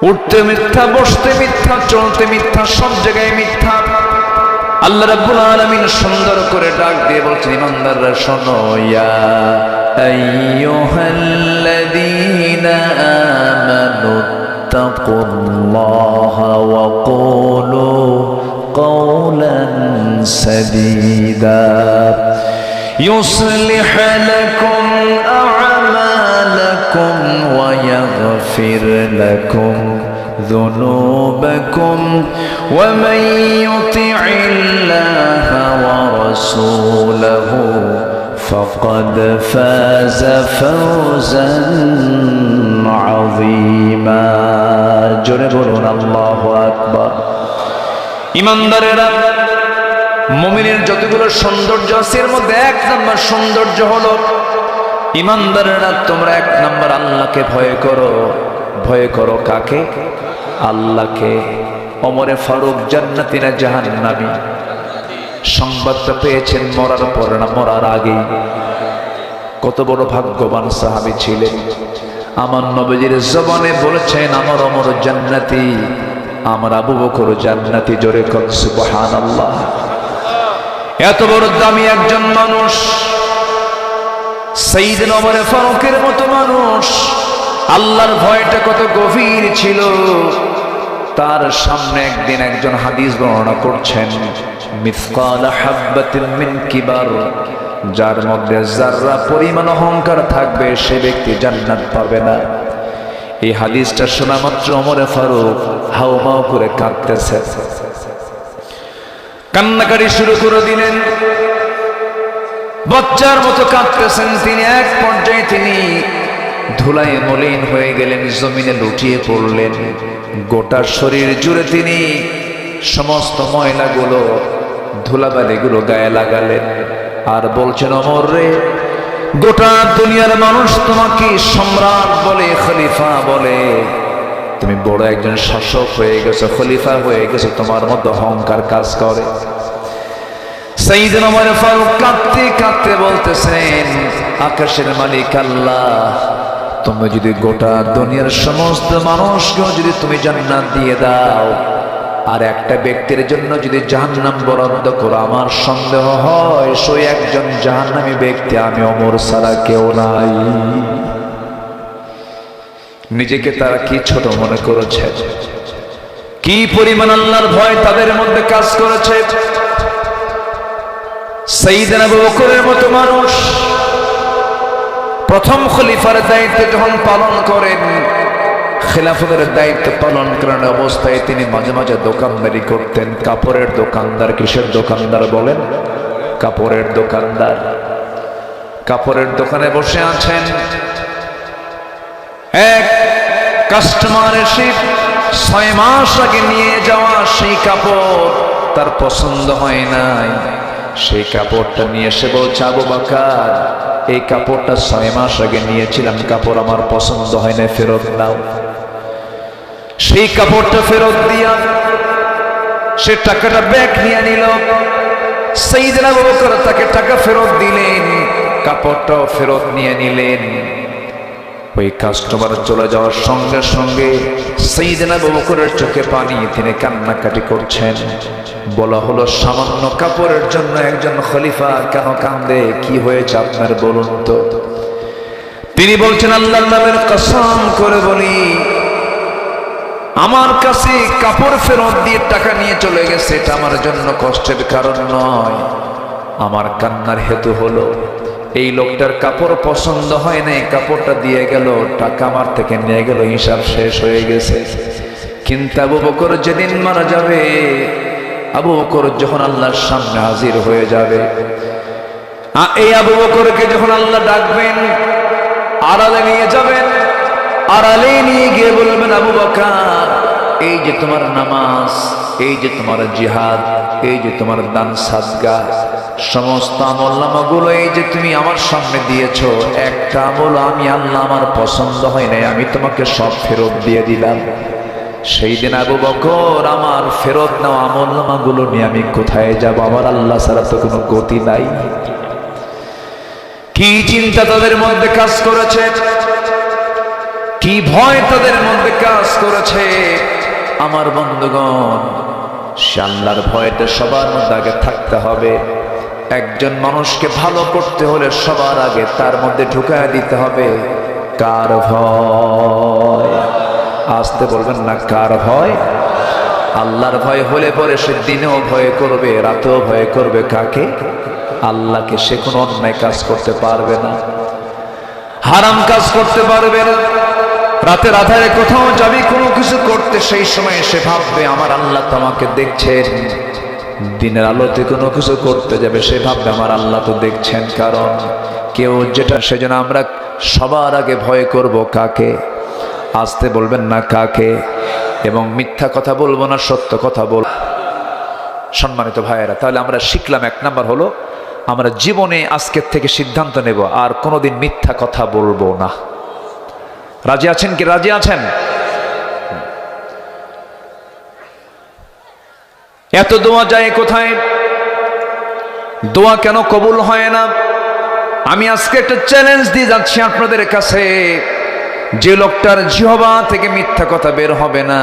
উঠতে মিথ্যা, বসতে মিথ্যা, চলতে মিথ্যা, সব জায়গায় মিথ্যা। আল্লাহ রাব্বুল আলামিন সুন্দর করে ডাক দিয়ে বলছেন, ইমানদাররা শোনো, ইয়া আইয়ুহাল্লাযীনা আমানু তাকুল্লাহা ওয়া কুলু قولا سديدا يصلح لكم أعمالكم ويغفر لكم ذنوبكم ومن يطع الله ورسوله فقد فاز فوزا عظيما جربون الله أكبر ইমানদারেরা, মুমিনের যতগুলো সৌন্দর্য আছে এর মধ্যে এক নম্বর সৌন্দর্য হলো ইমানদারেরা তোমরা এক নম্বর আল্লাহকে ভয় করো। ভয় করো কাকে? আল্লাহকে। ওমরে ফারুক জান্নাতি না জাহান্নামী? সংবাদটা পেয়েছেন মরার পর না মরার আগে? কত বড় ভাগ্যবান সাহাবী ছিলেন। আমার নবীজির জবানে বলেছেন আমার ওমর জান্নাতি, আমার আবু বকর জান্নাতি। জোরে কর সুবহানাল্লাহ। এত বড় দামি একজন মানুষ, সাইয়েদনা ওমর ফারুকের মতো মানুষ, আল্লাহর ভয়টা কত গভীর ছিল। তার সামনে একদিন একজন হাদিস বর্ণনা করছেন, মিসকাল হাববাতিন মিন কিবার, যার মধ্যে যাররা পরিমাণ অহংকার থাকবে সে ব্যক্তি জান্নাত পাবে না। এই হাদিসটা শোনা মাত্র ওমর ফারুক হাউমাউ করে কাঁদতেছে, কান্নাকাটি শুরু করে দিলেন, বাচ্চার মতো কাঁদতেছেন তিনি। এক পর্যায়ে তিনি ধুলায় মলিন হয়ে গেলেন, জমিনে লুটিয়ে পড়লেন। গোটা শরীর জুড়ে তিনি সমস্ত ময়লাগুলো, ধুলাবালিগুলো গায়ে লাগালেন আর বলছেন, ওমর রে, গোটা দুনিয়ার মানুষ তোমাকে সম্রাট বলে, খলিফা বলে, তুমি বড় একজন শাসক হয়ে গেছো, খলিফা হয়ে গেছো, তোমার মধ্যে অহংকার কাজ করে। সাইয়েদনা ওমর ফারুক কাঁদতে কাঁদতে বলতেছেন, আকাশের মালিক আল্লাহ, তুমি যদি গোটা দুনিয়ার সমস্ত মানুষকেও যদি তুমি জান্নাত দিয়ে দাও, আর একটা ব্যক্তির জন্য যদি জাহান্নাম বরাদ্দ করো, আমার সন্দেহ হয় সেই একজন জাহান্নামী ব্যক্তি আমি ওমর ছাড়া কেউ নাই। নিজেকে তারা কি ছোট মনে করেছে, কি পরিমাণ আল্লাহর ভয় তাদের মধ্যে কাজ করেছে। সাইয়েদনা আবু বকরের মতো মানুষ প্রথম খলিফার দায়িত্ব যখন পালন করেন, খেলাফতের দায়িত্ব পালন করার অবস্থায় তিনি মাঝে মাঝে দোকানদারি করতেন। কাপড়ের দোকানদার। কিসের দোকানদার বলেন? কাপড়ের দোকানদার। কাপড়ের দোকানে বসে আছেন, এক কাস্টমার এসে 6 মাস আগে নিয়ে যাওয়া সেই কাপড় তার পছন্দ হয় নাই। সেই কাপড়টা নিয়ে এসে বলছে, আবু বকর, এই কাপড়টা 6 মাস আগে নিয়েছিলাম, কাপড় আমার পছন্দ হয় না, ফেরত দাও। সেই কাপড়টা ফেরত দিয়া সে টাকাটা ব্যাক নিয়ে নিল। সাইয়েদনা আবু বকর তাকে টাকা ফেরত দিলেন, কাপড়টাও ফেরত নিয়ে নিলেন। ওই কাস্টমার চলে যাওয়ার সঙ্গে সঙ্গে সাইয়েদনা আবু বকরের চোখে পানি, তিনি কান্নাকাটি করছেন। বলা হলো, সামান্য কাপড়ের জন্য একজন খলিফা কেন কান্দে? কি হয়েছে আপনার বলুন তো? তিনি বলছেন, আল্লাহর নামের কসম করে বলি, আমার কাছে কাপড় ফেরত দিয়ে টাকা নিয়ে চলে গেছে, এটা আমার জন্য কষ্টের কারণ নয়। আমার কান্নার হেতু হলো এই লোকটার কাপড় পছন্দ হয় না, কাপড়টা দিয়ে গেল, টাকা আমার থেকে নিয়ে গেল, হিসাব শেষ হয়ে গেছে। কিন্তু আবু বকর যেদিন মারা যাবে, আবু বকর যখন আল্লাহর সামনে হাজির হয়ে যাবে, এই আবু বকরকে যখন আল্লাহ ডাকবেন, আড়ালে নিয়ে যাবেন, আড়ালে নিয়ে গিয়ে বলবেন, আবু বকর, এই যে তোমার নামাজ, এই যে তোমার জিহাদ, এই যে তোমার দান সাদকা, সমস্ত আমলনামাগুলো এই যে তুমি আমার সামনে দিয়েছো, একটা আমল আমি আল্লাহ আমার পছন্দ হয় নাই, আমি তোমাকে সব ফেরত দিয়ে দিলাম। সেই দিন আবু বকর, আমার ফেরত নেওয়া আমলনামাগুলো নিয়ে আমি কোথায় যাব? আমার আল্লাহ ছাড়া তো কোনো গতি নাই। কি চিন্তা তাদের মধ্যে কাজ করেছে, কি ভয় তাদের মধ্যে কাজ করেছে। আমার বন্ধুগণ, সে আল্লাহর ভয়টা সবার মধ্যে আগে থাকতে হবে। একজন মানুষকে ভালো করতে হলে সবার আগে তার মধ্যে ঢুকায় দিতে হবে কার ভয়। আসতে বলবেন না, কার ভয়? আল্লাহর ভয় হলে পরে সে দিনেও ভয় করবে, রাতেও ভয় করবে কাকে? আল্লাহকে। সে কোনো অন্যায় কাজ করতে পারবে না, হারাম কাজ করতে পারবে না। রাতের আধারে কোথাও যাবি কোনো কিছু করতে, সেই সময় সে ভাববে আমার আল্লাহ তো আমাকে দেখছেন। দিনের আলোতে কোনো কিছু করতে যাবে, সে ভাববে আমার আল্লাহ তো দেখছেন। কারণ কেউ যেটা, সেজন্য আমরা সবার আগে ভয় করব কাকে? আসতে বলবেন না, কাকে? এবং মিথ্যা কথা বলবো না, সত্য কথা বলবো। সম্মানিত ভাইয়েরা, তাহলে আমরা শিখলাম, এক নাম্বার হলো আমরা জীবনে আজকের থেকে সিদ্ধান্ত নেব আর কোনোদিন মিথ্যা কথা বলবো না। রাজি আছেন কি? রাজি আছেন? এত দোয়া যায় কোথায়? দোয়া কেন কবুল হয় না? আমি আজকে একটা চ্যালেঞ্জ দিয়ে যাচ্ছি আপনাদের কাছে। যে লোকটার জিহ্বা থেকে মিথ্যা কথা বের হবে না,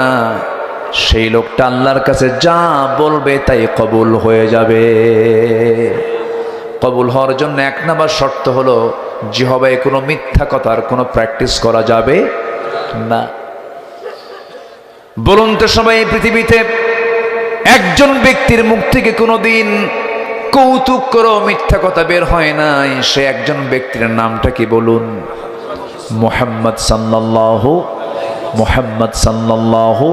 সেই লোকটা আল্লাহর কাছে যা বলবে তাই কবুল হয়ে যাবে। কবুল হওয়ার জন্য এক নাম্বার শর্ত হলো জিহ্বায় কোনো মিথ্যা কথার কোনো প্র্যাকটিস করা যাবে না। বলুন তো সবাই, পৃথিবীতে একজন ব্যক্তির মুখ থেকে কোনোদিন কৌতুক করো মিথ্যা কথা বের হয় নাই, সে একজন ব্যক্তির নামটা কি বলুন? মুহাম্মদ সাল্লাল্লাহু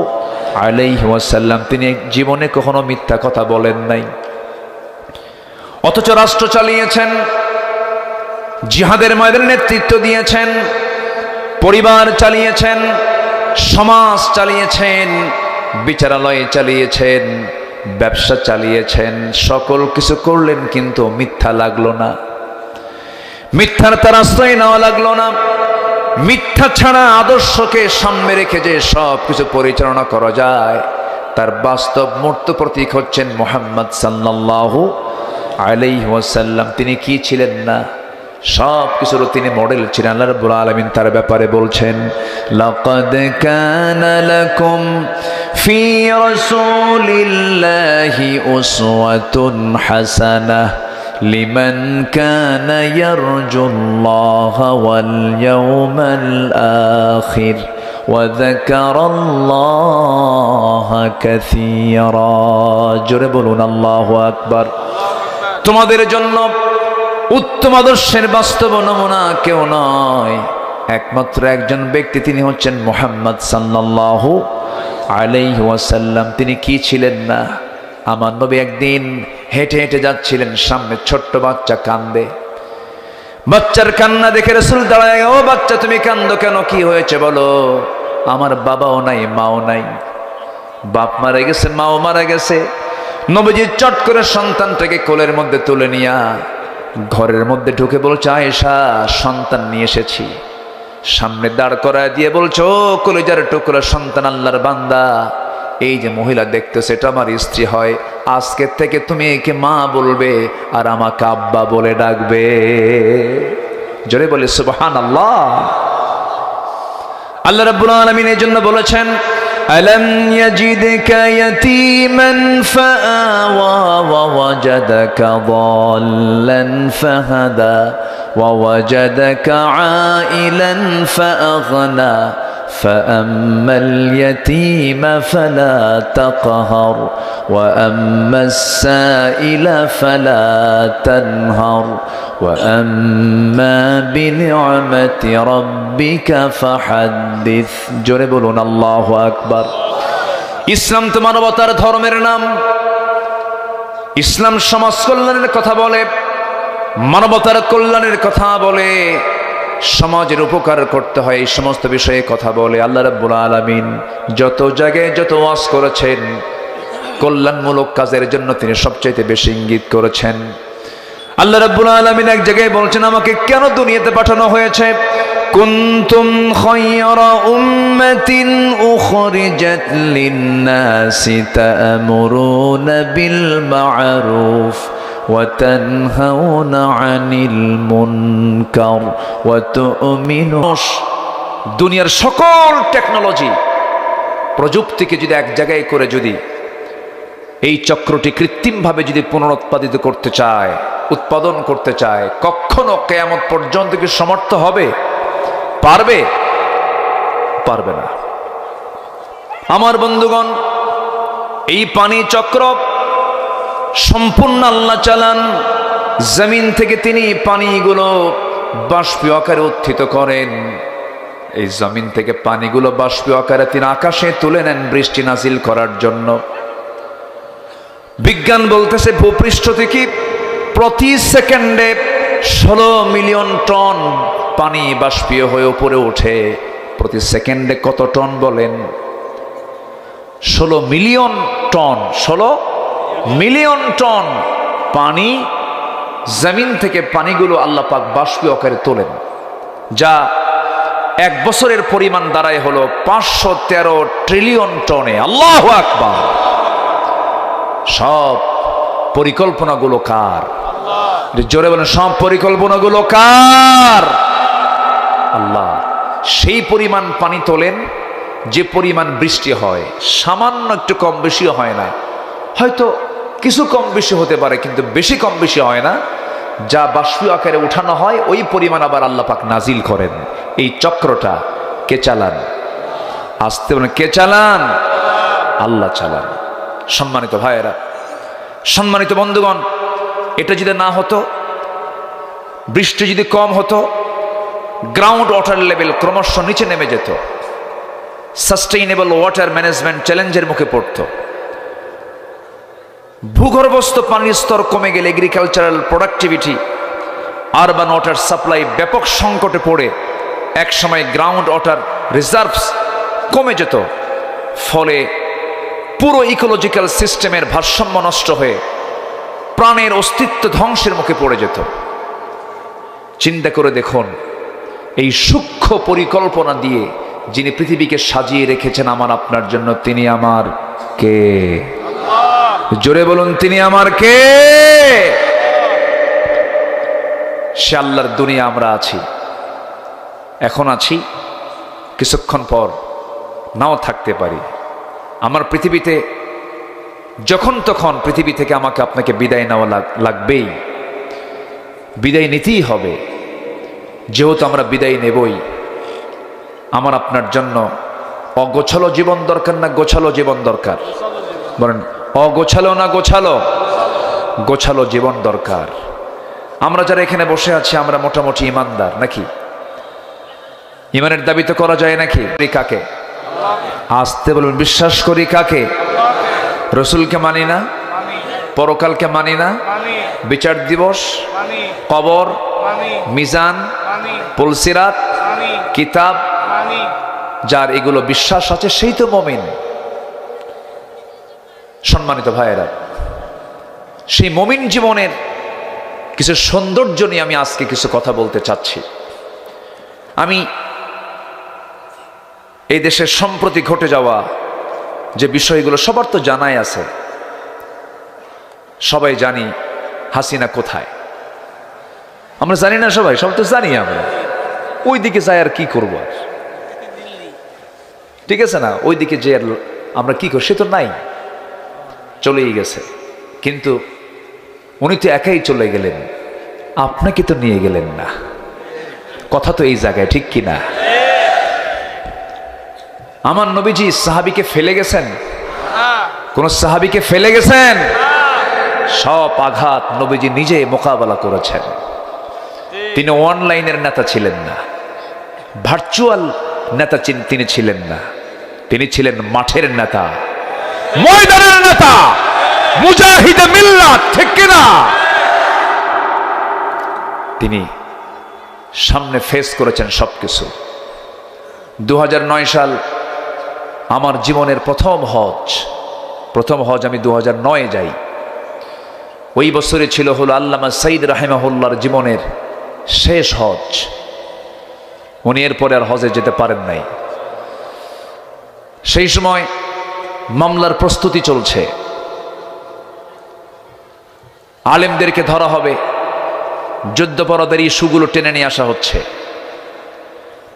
আলাইহি ওয়াসাল্লাম। তিনি জীবনে কখনো মিথ্যা কথা বলেন নাই। অথচ রাষ্ট্র চালিয়েছেন, জিহাদের ময়দানে নেতৃত্ব দিয়েছেন, পরিবার চালিয়েছেন, সমাজ চালিয়েছেন, বিচারালয় চালিয়েছেন, ব্যবসা চালিয়েছেন, সকল কিছু করলেন, কিন্তু মিথ্যা লাগলো না। মিথ্যার তার আশ্রয় নেওয়া লাগলো না। মিথ্যা ছাড়া আদর্শকে সামনে রেখে যে সব কিছু পরিচালনা করা যায়, তার বাস্তব মূর্ত প্রতীক হচ্ছেন মুহাম্মদ সাল্লাল্লাহু আলাইহি ওয়াসাল্লাম। তিনি কি ছিলেন না? সব কিছুর তিনি মডেল ছিলেন। আল্লাহ রাব্বুল আলামিন তার ব্যাপারে বলছেন, লাকাদ কানা লাকুম ফি রাসূলিল্লাহি উসওয়াতুন হাসানাহ লিমান কানা ইয়ারজুল্লাহা ওয়াল ইয়াওমাল আখির ওয়া যাকারাল্লাহা কাসীরা। জোরে বলুন আল্লাহু আকবার। তোমাদের জন্য উত্তম আদর্শের বাস্তব নমুনা কেউ নয়, একমাত্র একজন ব্যক্তি, তিনি হচ্ছেন মুহাম্মদ সাল্লাল্লাহু আলাইহি ওয়াসাল্লাম। তিনি কি ছিলেন না? আমার নবী একদিন হেঁটে হেঁটে যাচ্ছিলেন, সামনে ছোট্ট বাচ্চা কান্দে। বাচ্চার কান্না দেখে রাসূল দাঁড়ায়, ও বাচ্চা তুমি কান্দো কেন? কি হয়েছে বলো? আমার বাবাও নাই, মাও নাই, বাপ মারা গেছে, মাও মারা গেছে। নবীজি চট করে সন্তানটাকে কোলের মধ্যে তুলে নিয়া ঘরের মধ্যে ঢুকে বলছে, আয়েশা, সন্তান নিয়ে এসেছি। সামনে দাঁড় করায় দিয়ে বলছো, ও কলিজার টুকরা সন্তান, আল্লাহর বান্দা, এই যে মহিলা দেখতেছে এটা আমার স্ত্রী হয়। আজকে থেকে তুমি একে মা বলবে আর আমাকে আব্বা বলে ডাকবে। জোরে বলে সুবহানাল্লাহ। আল্লাহ রাব্বুল আলামিন এই জন্য বলেছেন, ألم يجدك يتيما فآوى ووجدك ضالا فهدى ووجدك عائلا فأغنى فأما اليتيم فلا تقهر وأما السائل فلا تنهر وأما بنعمة ربك فحدث। জোরে বলুন আল্লাহু আকবার। ইসলাম তো মানবতার ধর্মের নাম। ইসলাম সমাজ কল্যাণের কথা বলে, মানবতার কল্যাণের কথা বলে, সমাজের উপকার করতে হয়, এই সমস্ত বিষয়ে কথা বলে। আল্লাহ রাব্বুল আলামিন যত জায়গায় যত ওয়াজ করেছেন, কল্যাণমূলক কাজের জন্য তিনি সবচাইতে বেশি ইঙ্গিত করেছেন। আল্লাহ রাব্বুল আলামিন এক জায়গায় বলছেন, আমাকে কেন দুনিয়াতে পাঠানো হয়েছে? কুনতুম খায়রা উম্মাতিন উখরিজাত লিন-নাসি তা'মুরুনা বিল মা'রুফ ওয়া তানহাউনা আনিল মুনকার ওয়া তু'মিনুনা। দুনিয়ার সকল টেকনোলজি প্রযুক্তিকে যদি এক জায়গায় করে যদি এই চক্রটি কৃত্রিমভাবে যদি পুনরুৎপাদিত করতে চায়, উৎপাদন করতে চায়, কখনো কিয়ামত পর্যন্ত কি সমর্থ হবে? পারবে? পারবে না। আমার বন্ধুগণ, এই পানি চক্র সম্পূর্ণ আল্লাহ চালান। জমিন থেকে তিনি পানিগুলো বাষ্পীয় আকারে উত্থিত করেন। এই জমিন থেকে পানিগুলো বাষ্পীয় আকারে তিনি আকাশে তুলে নেন বৃষ্টি নাজিল করার জন্য। বিজ্ঞান বলতেছে ভূপৃষ্ঠ থেকে প্রতি সেকেন্ডে 16 মিলিয়ন টন পানি বাষ্পীয় হয়ে উপরে ওঠে। প্রতি সেকেন্ডে কত টন বলেন? 16 মিলিয়ন টন। 16 মিলিয়ন টন পানি জমিন থেকে পানিগুলো আল্লাহ পাক বাষ্পীয় আকারে তোলেন, যা এক বছরের পরিমাণ দাঁড়ায় হলো 513 ট্রিলিয়ন টনে। আল্লাহু আকবার। সব পরিকল্পনাগুলো কার? জোরে বলেন, সব পরিকল্পনাগুলো কার? আল্লাহ। সেই পরিমাণ পানি তোলেন যে পরিমাণ বৃষ্টি হয়, সামান্য একটু কম বেশি হয় না, হয়তো কিছু কম বেশি হতে পারে, কিন্তু বেশি কম বেশি হয় না। যা বাষ্পীয় আকারে উঠানো হয় ওই পরিমাণ আবার আল্লাহ পাক নাজিল করেন। এই চক্রটা কে চালান? আসতে বলেন, কে চালান? আল্লাহ চালান। সম্মানিত ভাইয়েরা, সম্মানিত বন্ধুগণ, এটা যদি না হতো, বৃষ্টি যদি কম হতো, গ্রাউন্ড ওয়াটার লেভেল ক্রমশ নিচে নেমে যেত, সাস্টেইনেবল ওয়াটার ম্যানেজমেন্ট চ্যালেঞ্জের মুখে পড়ত। ভূগর্ভস্থ পানির স্তর কমে গেলে agricultural productivity, urban water supply ব্যাপক সংকটে পড়ে একসময় গ্রাউন্ড ওয়াটার রিজার্ভস কমে যেত। ফলে পুরো ইকোলজিক্যাল সিস্টেমের ভারসাম্য নষ্ট হয়ে প্রাণের অস্তিত্ব ধ্বংসের মুখে পড়ে যেত। চিন্তা করে দেখুন, এই সূক্ষ্ম পরিকল্পনা দিয়ে যিনি পৃথিবীকে সাজিয়ে রেখেছেন আমার আপনার জন্য, তিনি আমার কে? জোরে বলুন, তিনি আমার কে? সে আল্লাহর দুনিয়া আমরা আছি, এখন আছি, কিছুক্ষণ পর নাও থাকতে পারি। আমার পৃথিবীতে যখন তখন পৃথিবী থেকে আমাকে আপনাকে বিদায় নেওয়া লাগবেই, বিদায় নিতেই হবে। যেহেতু আমরা বিদায় নেবই, আমার আপনার জন্য অগোছালো জীবন দরকার না গোছালো জীবন দরকার? বলেন, অগোছালো না গোছালো? গোছালো জীবন দরকার। আমরা যারা এখানে বসে আছি, আমরা মোটামুটি ইমানদার নাকি? ইমানের দাবি তো করা যায় নাকি? কাকে? আসতে বলুন, বিশ্বাস করি কাকে? রসুলকে মানি না, পরকালকে মানি না, বিচার দিবস, কবর, মিজান, পুলসিরাত, কিতাব, যার এগুলো বিশ্বাস আছে সেই তো মুমিন। সম্মানিত ভাইয়েরা, সেই মুমিন জীবনের কিছু সৌন্দর্য নিয়ে আমি আজকে কিছু কথা বলতে চাচ্ছি। আমি এই দেশের সম্প্রতি ঘটে যাওয়া যে বিষয়গুলো সবার তো জানাই আছে, সবাই জানি হাসিনা কোথায়। আমরা জানি না সবাই? সব তো জানি আমরা। ওই দিকে যাই আর কি করবো? আর ঠিক আছে না, ওই দিকে যে আমরা কি করি? সে তো নাই, চলেই গেছে। কিন্তু উনি তো একাই চলে গেলেন, আপনাকে তো নিয়ে গেলেন না। কথা তো এই জায়গায়, ঠিক কি না? আমার নবীজি সাহাবীকে ফেলে গেছেন? কোন সাহাবীকে ফেলে গেছেন? সব আঘাত নবীজি নিজে মোকাবেলা করেছেন। তিনি অনলাইনের নেতা ছিলেন না, ভার্চুয়াল নেতা তিনি ছিলেন না, তিনি ছিলেন মাঠের নেতা, ময়দানের নেতা, মুজাহিদে মিল্লাত, ঠিক কিনা? তিনি সামনে ফেস করেছেন সবকিছু। 2009 সাল আমার জীবনের প্রথম হজ আমি 2009 যাই। ওই বছরে ছিল হলো আল্লামা সাইদ রাহিমাহুল্লাহর জীবনের শেষ হজ। উনি এরপরে আর হজে যেতে পারেন নাই। সেই সময় মামলার প্রস্তুতি চলছে, আলেমদেরকে ধরা হবে, যুদ্ধাপরাধের ইস্যুগুলো টেনে নিয়ে আসা হচ্ছে।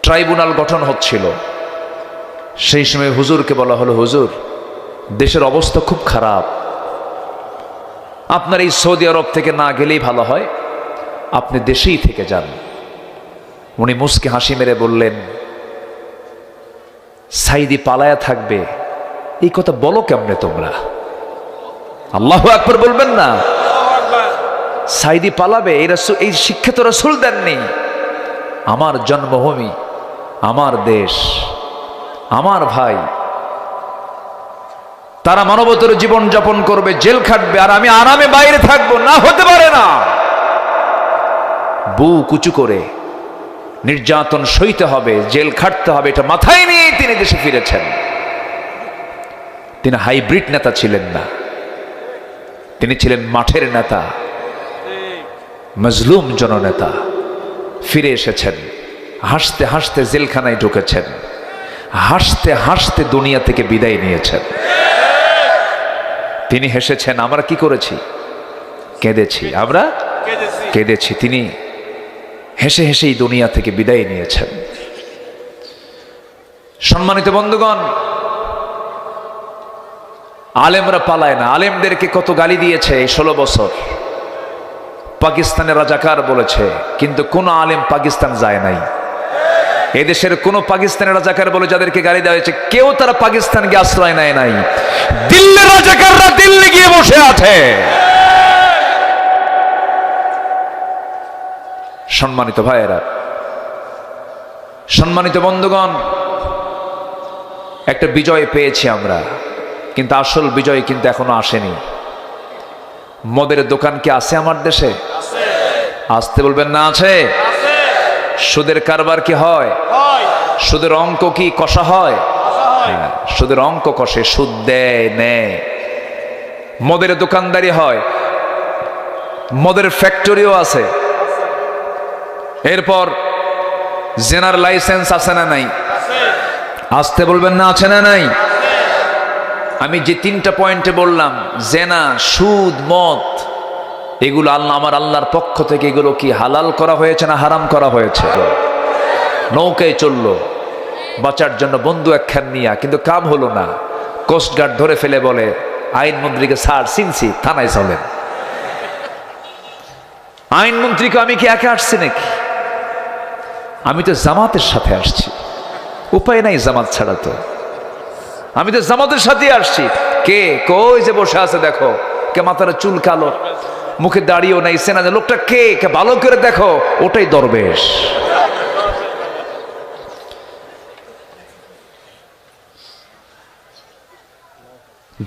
ট্রাইব্যুনাল গঠন হচ্ছিল। সেই সময় হুজুরকে বলা হলো, হুজুর দেশের অবস্থা খুব খারাপ, আপনার এই সৌদি আরব থেকে না গেলেই ভালো হয়, আপনি দেশেই থেকে যান। উনি মুস্কি হাসি মেরে বললেন, সাইদি পালায়া থাকবে এই কথা বলো কেমনে তোমরা? আল্লাহু আকবার বলবেন না? সাইদি পালাবে এই শিক্ষা তো রাসূল দেননি। আমার জন্মভূমি, আমার দেশ, আমার ভাই, তারা মানবতার জীবন যাপন করবে, জেল খাটবে, আর আমি আরামে বাইরে থাকবো না, হতে পারে না। বুক উঁচু করে নির্যাতন সইতে হবে, জেল খাটতে হবে, এটা মাথায় নিয়ে তিনি দেশে ফিরেছেন। তিনি হাইব্রিড নেতা ছিলেন না, তিনি ছিলেন মাঠের নেতা, মজলুম জননেতা। ফিরে এসেছেন, হাসতে হাসতে জেলখানায় ঢুকেছেন, হাসতে হাসতে দুনিয়া থেকে বিদায় নিয়েছেন। তিনি হেসেছেন, আমরা কি করেছি? কেঁদেছি, আমরা কেঁদেছি। তিনি হেসে হেসেই দুনিয়া থেকে বিদায় নিয়েছেন। সম্মানিত বন্ধুগণ, আলেমরা পালায় না। আলেমদেরকে কত গালি দিয়েছে এই 16 বছর, পাকিস্তানের রাজাকার বলেছে, কিন্তু কোন আলেম পাকিস্তান যায় নাই। এদেশের কোন পাকিস্তানের রাজাকার বলে যাদেরকে গালি দেওয়া হয়েছে, কেউ তারা পাকিস্তানকে আশ্রয় নেয় নাই। দিল্লির রাজাকাররা দিল্লি গিয়ে বসে আছে। সম্মানিত ভাইয়েরা, সম্মানিত বন্ধুগণ, একটা বিজয় পেয়েছি আমরা, কিন্তু আসল বিজয় কিন্তু এখনো আসেনি। মদের দোকান কি আছে আমার দেশে? আসতে বলবেন না? আছে। সুদের কারবার কি হয়? সুদের অঙ্ক কি কষা হয়? সুদের অঙ্ক কষে, সুদ দেয়, নেয়। মদের দোকানদারি হয়, মদের ফ্যাক্টরিও আছে। এরপর জেনার লাইসেন্স আছে না নাই? আসতে বলবেন না? আছে না নাই? আমি যে 3টা পয়েন্টে বললাম, জেনা, সুদ, মদ, এগুলো আমার আল্লাহর পক্ষ থেকে এগুলো কি হালাল করা হয়েছে না হারাম করা হয়েছে? নৌকায় চললো বাঁচার জন্য বন্ধু একখান নিয়া, কিন্তু কাম হলো না। কোস্টগার্ড ধরে ফেলে বলে, আইনমন্ত্রীকে স্যার চিনছি, থানায় চলেন। আইনমন্ত্রীকে আমি কি একা আসছি নাকি? আমি তো জামাতের সাথে আসছি, উপায় নাই জামাত ছাড়া তো। আমি তো জামাতের সাথে আসছি। কে? কই যে বসে আছে দেখো, কে মাথার চুল কালো, মুখে দাড়িও নাই, সেনা লোকটা কে? কে ভালো করে দেখো, ওটাই দরবেশ।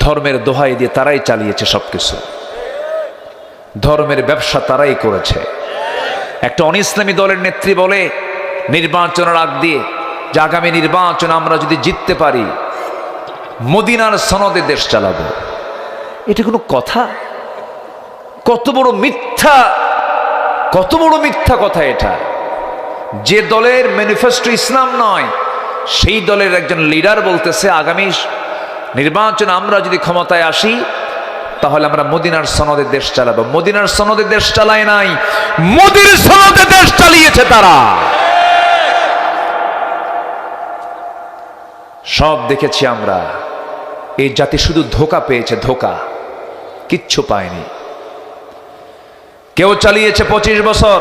ধর্মের দোহাই দিয়ে তারাই চালিয়েছে সবকিছু, ধর্মের ব্যবসা তারাই করেছে। একটা অনিসলামী দলের নেত্রী বলে নির্বাচনের আগ দিয়ে যে আগামী নির্বাচন আমরা যদি জিততে পারি, মদিনার সনদে দেশ চালাবো। এটা কোনো কথা? কত বড় মিথ্যা, কত বড় মিথ্যা কথা এটা। যে দলের ম্যানিফেস্টো ইসলাম নয়, সেই দলের একজন লিডার বলতেছে আগামী নির্বাচন আমরা যদি ক্ষমতায় আসি, তাহলে আমরা মদিনার সনদে দেশ চালাবো। মদিনার সনদে দেশ চালায় নাই, মোদির সনদে দেশ চালিয়েছে তারা। সব দেখেছি আমরা। এই জাতি শুধু ধোঁকা পেয়েছে, ধোঁকা, কিচ্ছু পায়নি। কেউ চালিয়েছে 25 বছর,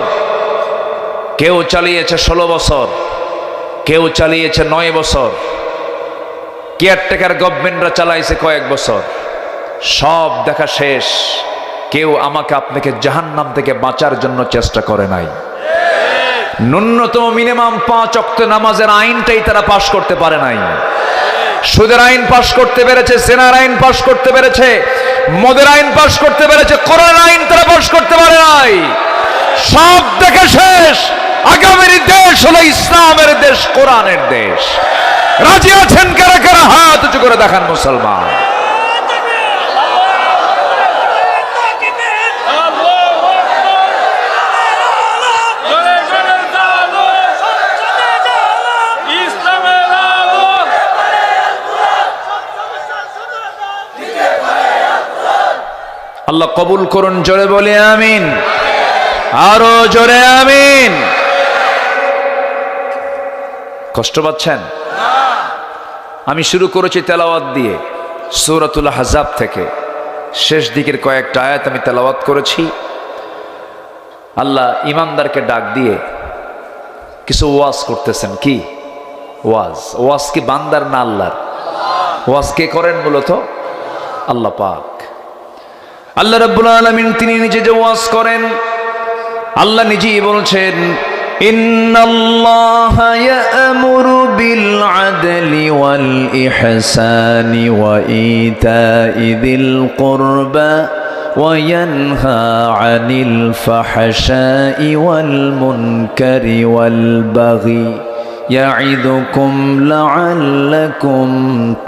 কেউ চালিয়েছে 16 বছর, কেউ চালিয়েছে 9 বছর, কেয়ারটেকার গভর্নমেন্টরা চালাইছে কয়েক বছর। সব দেখা শেষ। কেউ আমাকে আপনাকে জাহান্নাম থেকে বাঁচার জন্য চেষ্টা করে নাই। ন্যূনতম মিনিমাম 5 ওয়াক্ত নামাজের আইনটাই তারা পাশ করতে পারে নাই। সুদের আইন পাশ করতে পেরেছে, সেনার আইন পাশ করতে পেরেছে, মদের আইন পাশ করতে পেরেছে, কোরআন আইন তারা পাশ করতে পারে নাই। সব দেখা শেষ। আগামীর দেশ হলো ইসলামের দেশ, কোরআনের দেশ। রাজি আছেন কারা কারা? হাত উঁচু করে দেখান মুসলমান। আল্লাহ কবুল করুন, জোরে বলে আমিন, আরো জোরে আমিন। কষ্ট পাচ্ছেন? আমি শুরু করেছি তেলাওয়াত দিয়ে, সূরাতুল আহজাব থেকে শেষ দিকের কয়েকটা আয়াত আমি তেলাওয়াত করেছি। আল্লাহ ইমানদারকে ডাক দিয়ে কিছু ওয়াজ করতেছেন। কি ওয়াজ? ওয়াজ কি বান্দার না আল্লাহর? ওয়াজ কে করেন? মূলত আল্লাহ পাক। আল্লাহ রাব্বুল আলামিন তিনি নিজে যে ওয়াজ করেন, আল্লাহ নিজেই বলছেন, ইন্নাল্লাহা ইয়া'মুরু বিল আদলি ওয়াল ইহসানি ওয়া ইতা'i যিল কুরবা ওয়া ইয়ানহা আনিল ফাহশাই ওয়াল মুনকারি ওয়াল বাগি ইয়া'iদুকুম লা'আল্লাকুম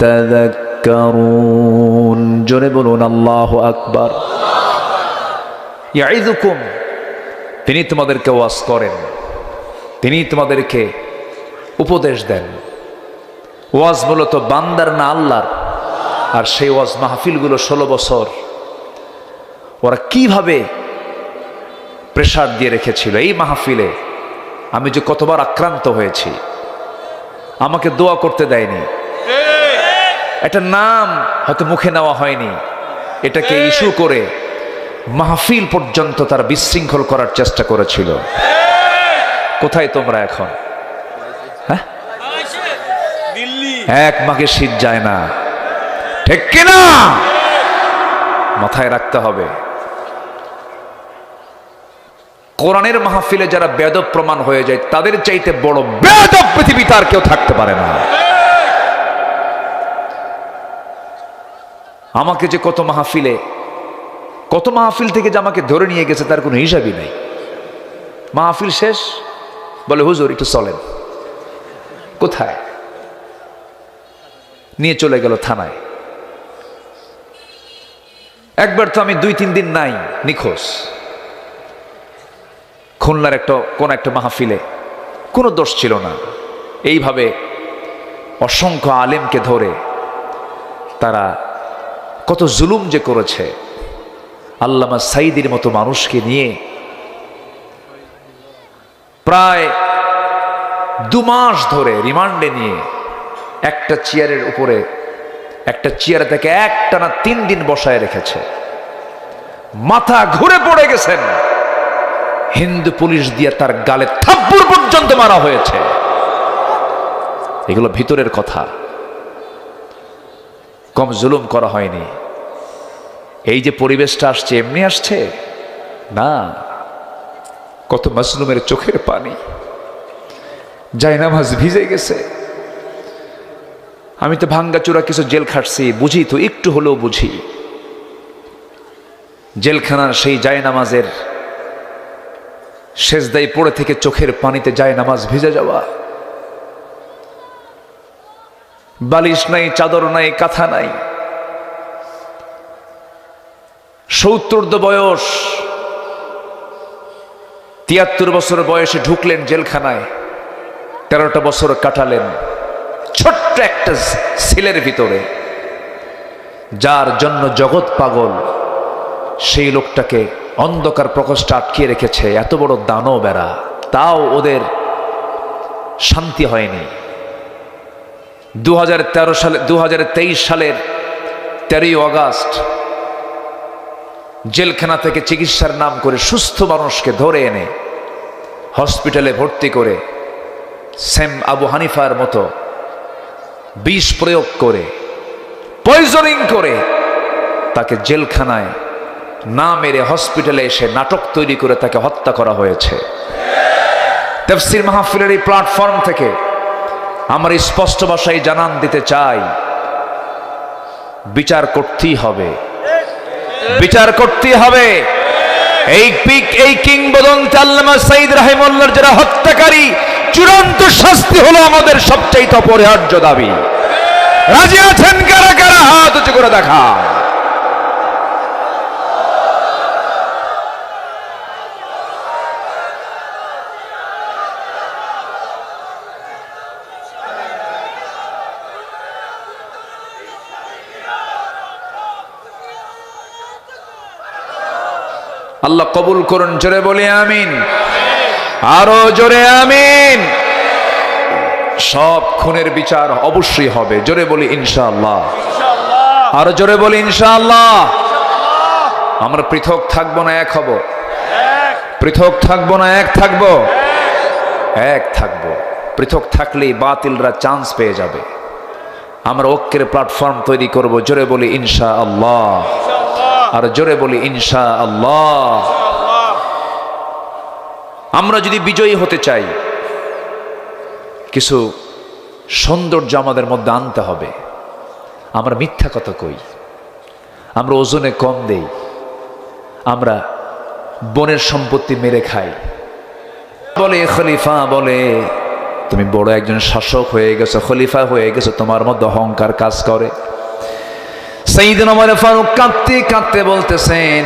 তাযাক্কারুন। জোরে বলুন আল্লাহু আকবার। ইয়া'iদুকুম, তিনি তোমাদেরকে ওয়াজ করেন, তিনি তোমাদেরকে উপদেশ দেন। ওয়াজ মূলত বান্দার না আল্লাহর? আর সেই ওয়াজ মাহফিলগুলো 16 বছর ওরা কিভাবে প্রেসার দিয়ে রেখেছিল। এই মাহফিলে আমি যে কতবার আক্রান্ত হয়েছি, আমাকে দোয়া করতে দেয়নি। একটা নাম হয়তো মুখে নেওয়া হয়নি, এটাকে ইস্যু করে মাহফিল পর্যন্ত তারা বিশৃঙ্খল করার চেষ্টা করেছিল। কোথায় তোমরা এখন? হ্যাঁ, এক মাঘে শীত যায় না, ঠিক কিনা? মাথায় রাখতে হবে। কোরআনের মাহফিলে যারা বেয়াদব প্রমাণ হয়ে যায়, তাদের চাইতে বড় বেয়াদব পৃথিবীতে আর কেউ থাকতে পারে না। আমাকে যে কত মাহফিল থেকে যে আমাকে ধরে নিয়ে গেছে তার কোনো হিসাবই নাই। মাহফিল শেষ, বলে হুজুর একটু চলেন। কোথায়? নিয়ে চলে গেল থানায়। একবার তো আমি 2-3 দিন নাই, নিখোঁজ। খুলনার কোন একটা মাহফিলে কোনো দোষ ছিল না, এইভাবে অসংখ্য আলেমকে ধরে তারা কত জুলুম যে করেছে। আল্লামা সাইদির মতো মানুষকে নিয়ে প্রায় 2 মাস ধরে রিমান্ডে নিয়ে একটা চেয়ারের উপরে, একটা চেয়ার থেকে একটানা 3 দিন বসায় রেখেছে। মাথা ঘুরে পড়ে গেছেন। হিন্দু পুলিশ দিয়ে তার গালে থাপ্পড় পর্যন্ত মারা হয়েছে। এগুলো ভিতরের কথা, কম জুলুম করা হয়নি। এই যে পরিবেশটা আসছে, এমনি আসছে না। কত মাজলুমের চোখের পানি, জায়নামাজ ভিজে গেছে। আমি তো ভাঙ্গাচোরা কিছু জেল খাটছি, বুঝি তো, একটু হলেও বুঝি। জেলখানার সেই জায়নামাজের সেজদায় পড়ে থেকে চোখের পানিতে জায়নামাজ ভিজে যাওয়া। বালিশ নাই, চাদর নাই, কাঁথা নাই। 70 বয়স, 73 বছর বয়সে ঢুকলেন জেলখানায়। 13টা বছর কাটালেন ছোট্ট একটা সেলের ভিতরে। যার জন্য জগৎ পাগল, সেই লোকটাকে অন্ধকার প্রকোষ্ঠে আটকিয়ে রেখেছে এত বড় দানবেরা, তাও ওদের শান্তি হয়নি। 2023 সালের 13ই আগস্ট জেলখানা থেকে চিকিৎসার নাম করে সুস্থ মানুষকে ধরে এনে হসপিটালে ভর্তি করে সেম আবু হানিফার মতো বিষ প্রয়োগ করে, পয়জনিং করে তাকে জেলখানায় না মেরে হসপিটালে এসে নাটক তৈরি করে তাকে হত্যা করা হয়েছে। তাফসীর মাহফিলের এই প্ল্যাটফর্ম থেকে আমরা স্পষ্ট ভাষায় জানান দিতে চাই, বিচার করতেই হবে, বিচার করতেই হবে। এই কিংবদন্তি আল্লামা সাইদ রাহিমাহুল্লাহর যারা হত্যাকারী, চূড়ান্ত শাস্তি হলো আমাদের সবচেয়ে অপরিহার্য দাবি। রাজি আছেন কারা কারা? হাত উঁচু করে দেখা। আল্লাহ কবুল করুন। জোরে বলি আমিন, আরো জোরে আমিন। সব খুনের বিচার অবশ্যই হবে। জোরে বলি ইনশাআল্লাহ, আর জোরে বলি ইনশাআল্লাহ। আমরা পৃথক থাকবো না এক হব? পৃথক থাকবো না এক থাকবো? এক থাকবো। পৃথক থাকলেই বাতিলরা চান্স পেয়ে যাবে। আমরা ঐক্যের প্ল্যাটফর্ম তৈরি করব। জোরে বলি ইনশাআল্লাহ, আর জোরে বলি ইনশাআল্লাহ। আমরা যদি বিজয়ী হতে চাই, কিছু সৌন্দর্য আমাদের মধ্যে আনতে হবে। আমরা মিথ্যা কথা কই, আমরা ওজনে কম দেই, আমরা বনের সম্পত্তি মেরে খাই। বলে খলিফা বলে তুমি বড় একজন শাসক হয়ে গেছো, খলিফা হয়ে গেছো, তোমার মধ্যে অহংকার কাজ করে। সাইয়েদনা ওমর ফারুক কাঁদতে কাঁদতে বলতেছেন,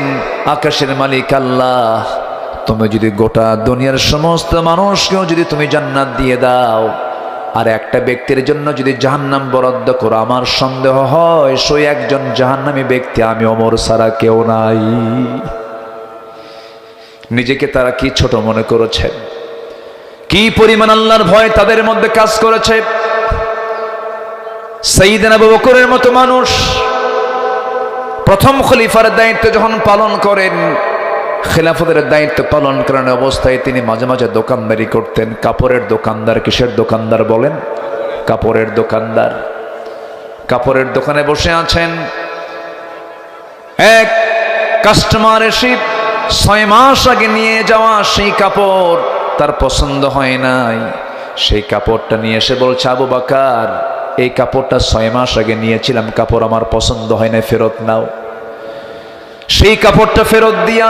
আকাশের মালিক আল্লাহ, তুমি যদি গোটা দুনিয়ার সমস্ত মানুষকেও যদি তুমি জান্নাত দিয়ে দাও, আর একটা ব্যক্তির জন্য যদি জাহান্নাম বরাদ্দ করো, আমার সন্দেহ হয় সেই একজন জাহান্নামী ব্যক্তি আমি ওমর ছাড়া কেউ নাই। নিজেকে তারা কি ছোট মনে করেছেন, কি পরিমাণ আল্লাহর ভয় তাদের মধ্যে কাজ করেছে। সাইয়েদনা আবু বকরের মতো মানুষ প্রথম খলিফার দায়িত্ব যখন পালন করেন, খেলাফতের দায়িত্ব পালন করার অবস্থায় তিনি মাঝে মাঝে দোকানদারি করতেন। কাপড়ের দোকানদার। কিসের দোকানদার বলেন? কাপড়ের দোকানদার। কাপড়ের দোকানে বসে আছেন, এক কাস্টমার এসে 6 মাস আগে নিয়ে যাওয়া সেই কাপড় তার পছন্দ হয় নাই। সেই কাপড়টা নিয়ে এসে বলছে, আবু বকর, এই কাপড়টা 6 মাস আগে নিয়েছিলাম, কাপড় আমার পছন্দ হয় না, ফেরত নাও। সেই কাপড়টা ফেরত দিয়া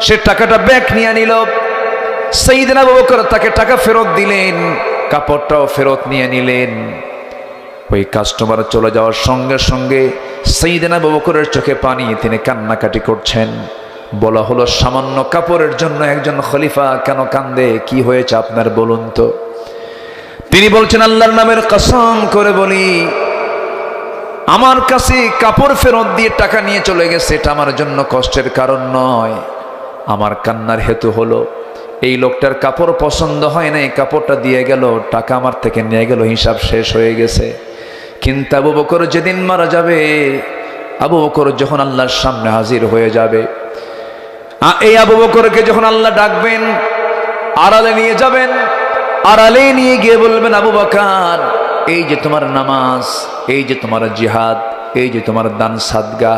সে টাকাটা ব্যাক নিয়ে নিল। সাইয়েদনা আবু বকর তাকে টাকা ফেরত দিলেন, কাপড়টাও ফেরত নিয়ে নিলেন। ওই কাস্টমার চলে যাওয়ার সঙ্গে সঙ্গে সাইয়েদনা আবু বকরের চোখে পানি, তিনি কান্নাকাটি করছেন। বলা হলো, সামান্য কাপড়ের জন্য একজন খলিফা কেন কান্দে? কি হয়েছে আপনার বলুন তো? তিনি বলছেন, আল্লাহর নামের কসম করে বলি, আমার কাছে কাপড় ফেরত দিয়ে টাকা নিয়ে চলে গেছে, এটা আমার জন্য কষ্টের কারণ নয়। আমার কান্নার হেতু হলো এই লোকটার কাপড় পছন্দ হয় না, এই কাপড়টা দিয়ে গেল, টাকা আমার থেকে নিয়ে গেল, হিসাব শেষ হয়ে গেছে। কিন্তু আবু বকর যেদিন মারা যাবে, আবু বকর যখন আল্লাহর সামনে হাজির হয়ে যাবে, এই আবু বকরকে যখন আল্লাহ ডাকবেন, আড়ালে নিয়ে যাবেন, আড়ালে নিয়ে গিয়ে বলবেন, আবু বকর, এই যে তোমার নামাজ, এই যে তোমার জিহাদ, এই যে তোমার দান সাদগা,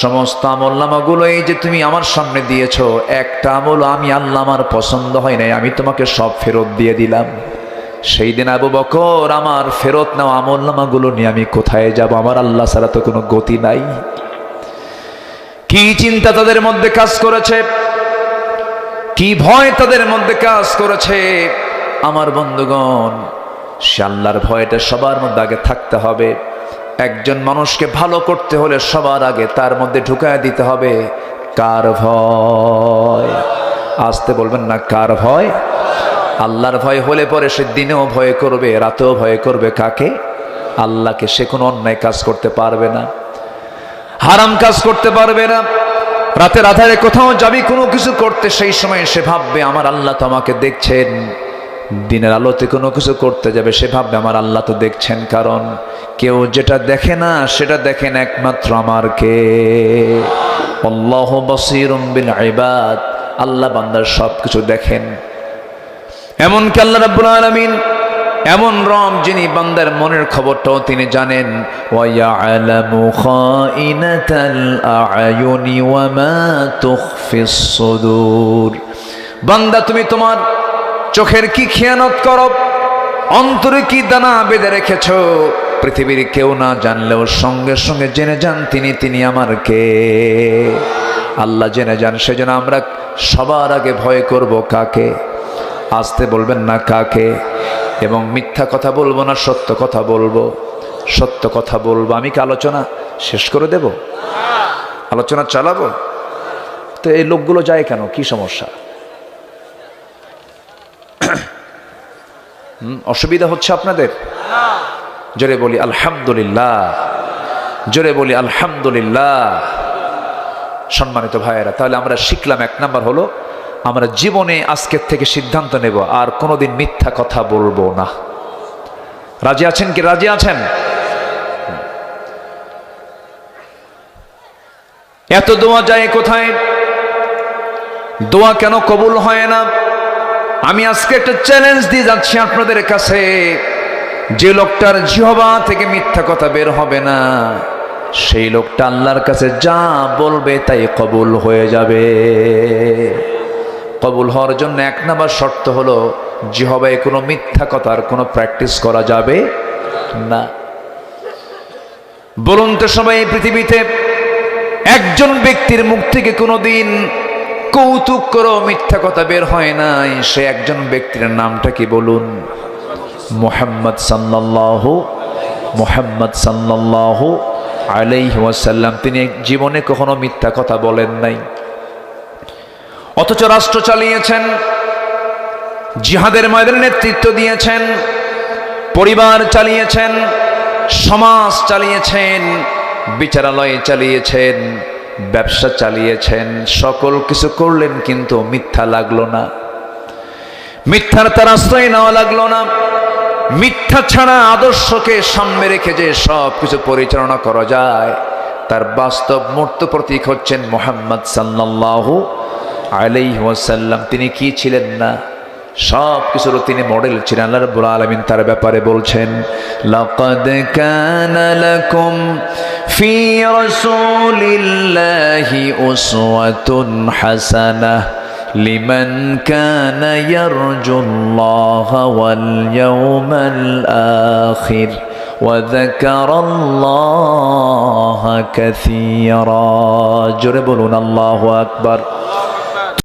সমস্ত আমলনামাগুলো এই যে তুমি আমার সামনে দিয়েছো, একটা আমল আমি আল্লাহ আমার পছন্দ হয় নাই, আমি তোমাকে সব ফেরত দিয়ে দিলাম। সেই দিন আবু বকর, আমার ফেরত নেওয়া আমলনামাগুলো নিয়ে আমি কোথায় যাব? আমার আল্লাহ ছাড়া তো কোনো গতি নাই। কি চিন্তা তাদের মধ্যে কাজ করেছে, কি ভয় তাদের মধ্যে কাজ করেছে। আমার বন্ধুগণ, সে আল্লাহর ভয়টা সবার মধ্যে আগে থাকতে হবে। একজন মানুষকে ভালো করতে হলে সবার আগে তার মধ্যে ঢুকায় দিতে হবে কার ভয়? আসতে বলবেন না, কার ভয়? আল্লাহর ভয় হলে পরে সে দিনেও ভয় করবে, রাতেও ভয় করবে কাকে? আল্লাহকে। সে কোনো অন্যায় কাজ করতে পারবে না, হারাম কাজ করতে পারবে না। রাতের আধারে কোথাও যাবি কোনো কিছু করতে, সেই সময় সে ভাববে আমার আল্লাহ তো আমাকে দেখছেন। দিনের আলোতে কোনো কিছু করতে যাবে, সে ভাববে আমার আল্লাহ তো দেখছেন। কারণ কেউ যেটা দেখে না সেটা দেখেন একমাত্র আমার কে? আল্লাহু বাসীরুম বিল ইবাদ। আল্লাহ বান্দার সবকিছু দেখেন। এমনকি আল্লাহ রাব্বুল আলামিন এমন রব যিনি বান্দার মনের খবরটাও তিনি জানেন। ওয়া ইয়ালামু খাইনাতাল আ'য়ুনি ওয়া মা তুখফিস সুদূর। বান্দা, তুমি তোমার চোখের কি খেয়ানত করো, অন্তরে কি দানা বেঁধে রেখেছ, পৃথিবীর কেউ না জানলেও সঙ্গে সঙ্গে জেনে যান তিনি আমার কে? আল্লাহ জেনে যান। সেজন্য আমরা সবার আগে ভয় করব কাকে? আসতে বলবেন না, কাকে? এবং মিথ্যা কথা বলবো না, সত্য কথা বলবো। সত্য কথা বলবো। আমি কি আলোচনা শেষ করে দেব? আলোচনা চালাবো? তো এই লোকগুলো যায় কেন? কি সমস্যা? অসুবিধা হচ্ছে আপনাদের? জোরে বলি আলহামদুলিল্লাহ, জোরে বলি আলহামদুলিল্লাহ। সম্মানিত ভাইয়েরা, তাহলে আমরা শিখলাম, 1 নাম্বার হলো আমরা জীবনে আজকের থেকে সিদ্ধান্ত নেব আর কোনোদিন মিথ্যা কথা বলবো না। রাজি আছেন কি? রাজি আছেন? এত দোয়া যায় কোথায়? দোয়া কেন কবুল হয় না? আমি আজকে একটা চ্যালেঞ্জ দিয়ে যাচ্ছি আপনাদের কাছে, যে লোকটার জিহ্বা থেকে মিথ্যা কথা বের হবে না, সেই লোকটা আল্লাহর কাছে যা বলবে তাই কবুল হয়ে যাবে। কবুল হওয়ার জন্য 1 নাম্বার শর্ত হলো জিহ্বায় কোনো মিথ্যা কথার কোনো প্র্যাকটিস করা যাবে না। বলুন তো সবাই, এই পৃথিবীতে একজন ব্যক্তির মুখ থেকে কোনোদিন কৌতুক করো মিথ্যা কথা বের হয় নাই, সে একজন ব্যক্তির নামটা কি বলুন? মুহাম্মদ সাল্লাল্লাহু আলাইহি ওয়াসাল্লাম। তিনি জীবনে কখনো মিথ্যা কথা বলেন নাই। অথচ রাষ্ট্র চালিয়েছেন, জিহাদের ময়দানে নেতৃত্ব দিয়েছেন, পরিবার চালিয়েছেন, সমাজ চালিয়েছেন, বিচারালয় চালিয়েছেন, ব্যবসা চালিয়েছেন, সকল কিছু করলেন, কিন্তু মিথ্যা লাগলো না, মিথ্যার তার আশ্রয় নেওয়া লাগলো না। মিথ্যা ছাড়া আদর্শকে সামনে রেখে যে সব কিছু পরিচালনা করা যায়, তার বাস্তব মূর্ত প্রতীক হচ্ছেন মুহাম্মদ সাল্লাল্লাহু আলাইহি ওয়াসাল্লাম। তিনি কি ছিলেন না? সব কিছুর তিনি মডেল ছিলেন। আল্লাহ রাব্বুল আলামিন তার ব্যাপারে বলছেন, লাকাদ কানা লাকুম ফি রাসূলিল্লাহি উসওয়াতুন হাসানাহ লিমান কানা ইয়ারজুল্লাহা ওয়াল ইয়াওমাল আখির ওয়া যাকারাল্লাহা কাসীরা। জোরে বলুন আল্লাহু আকবার।